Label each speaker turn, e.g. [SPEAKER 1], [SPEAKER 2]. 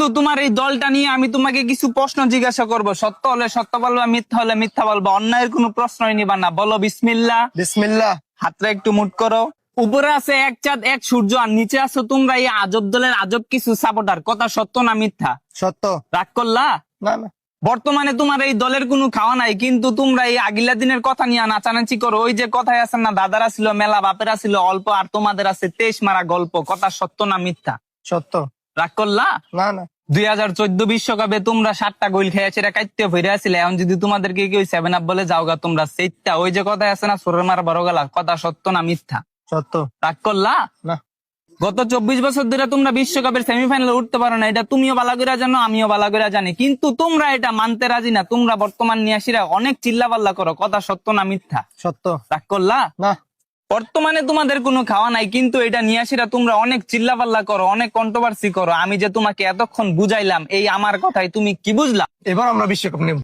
[SPEAKER 1] বন্ধু, তোমার এই দলটা নিয়ে আমি তোমাকে কিছু প্রশ্ন জিজ্ঞাসা করব। সত্য হলে সত্য বলবা, মিথ্যা হলে মিথ্যা বলবা। অন্যায়ের কোনো প্রশ্নই নিবা না। বলো বিসমিল্লাহ।
[SPEAKER 2] বিসমিল্লাহ।
[SPEAKER 1] হাতটা একটু মুট করো। উপরে আছে এক চাঁদ এক সূর্য, আর নিচে আছো তোমরা এই আজব দলের আজব কিছু সাপোর্টার। কথা সত্য না মিথ্যা?
[SPEAKER 2] সত্য।
[SPEAKER 1] রাগ করলা?
[SPEAKER 2] না না।
[SPEAKER 1] বর্তমানে তোমার এই দলের কোনো খাওয়া নাই, কিন্তু তোমরা এই আগিলা দিনের কথা নিয়ে নাচানাচি করো। ওই যে কথায় আছে না, দাদারা ছিল মেলা, বাপেরা ছিল অল্প, আর তোমাদের আছে 23 মারা গল্প। কথা সত্য না মিথ্যা?
[SPEAKER 2] সত্য।
[SPEAKER 1] রাগ করলা?
[SPEAKER 2] না না।
[SPEAKER 1] 2014 বিশ্বকাপে তোমরা 7টা গোল খেয়েছে, এটা কাইতে ভরে আসলে। এখন যদি তোমাদেরকে কেউ 7 আপ বলে যাওগা তোমরা সেইটা, ওই যে কথা আছে না, সোরের মার বড় গলা। কথা সত্য না মিথ্যা?
[SPEAKER 2] সত্য।
[SPEAKER 1] রাগ করলা?
[SPEAKER 2] না।
[SPEAKER 1] গত 24 বছর ধরে তোমরা বিশ্বকাপের সেমিফাইনালে উঠতে পারো না, এটা তুমিও ভালো করে জানো, আমিও ভালো করে জানি, কিন্তু তোমরা এটা মানতে রাজি না। তোমরা বর্তমান নিয়াসীরা অনেক চিল্লাপাল্লা করো। কথা সত্য না মিথ্যা?
[SPEAKER 2] সত্য।
[SPEAKER 1] রাগ করলা?
[SPEAKER 2] না।
[SPEAKER 1] বর্তমানে তোমাদের কোনো খাওয়া নাই, কিন্তু এটা নিয়াসীরা তোমরা অনেক চিল্লাপাল্লা করো, অনেক কন্ট্রোভার্সি করো। আমি যে তোমাকে এতক্ষণ বুঝাইলাম, এই আমার কথাই তুমি কি বুঝলা?
[SPEAKER 2] এবার আমরা বিশ্বকাপ নেব।